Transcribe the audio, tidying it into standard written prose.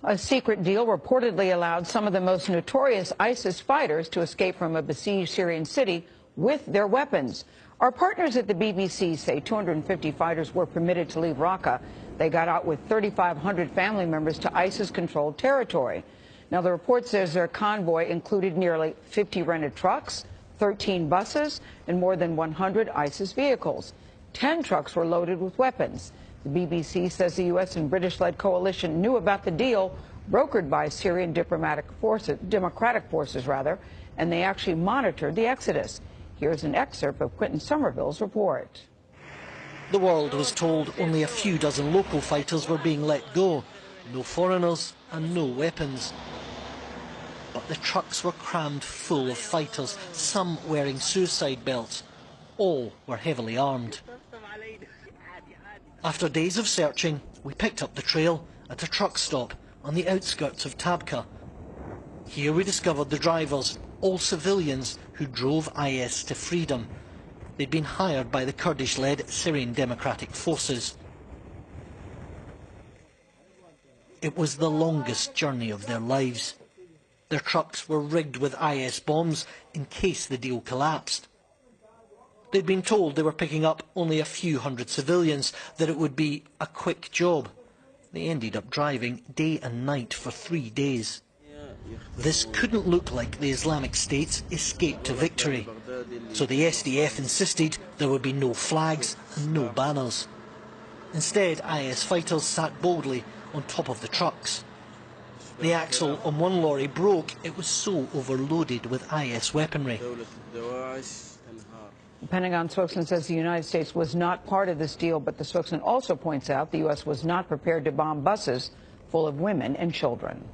A secret deal reportedly allowed some of the most notorious ISIS fighters to escape from a besieged Syrian city with their weapons. Our partners at the BBC say 250 fighters were permitted to leave Raqqa. They got out with 3,500 family members to ISIS-controlled territory. Now, the report says their convoy included nearly 50 rented trucks, 13 buses, and more than 100 ISIS vehicles. 10 trucks were loaded with weapons. The BBC says the U.S. and British-led coalition knew about the deal brokered by Syrian democratic forces, and they actually monitored the exodus. Here's an excerpt of Quentin Somerville's report. The world was told only a few dozen local fighters were being let go. No foreigners and no weapons. But the trucks were crammed full of fighters, some wearing suicide belts. All were heavily armed. After days of searching, we picked up the trail at a truck stop on the outskirts of Tabqa. Here we discovered the drivers, all civilians who drove IS to freedom. They'd been hired by the Kurdish-led Syrian Democratic Forces. It was the longest journey of their lives. Their trucks were rigged with IS bombs in case the deal collapsed. They'd been told they were picking up only a few hundred civilians, that it would be a quick job. They ended up driving day and night for 3 days. This couldn't look like the Islamic State's escape to victory. So the SDF insisted there would be no flags and no banners. Instead, IS fighters sat boldly on top of the trucks. The axle on one lorry broke. It was so overloaded with IS weaponry. The Pentagon spokesman says the United States was not part of this deal, but the spokesman also points out the U.S. was not prepared to bomb buses full of women and children.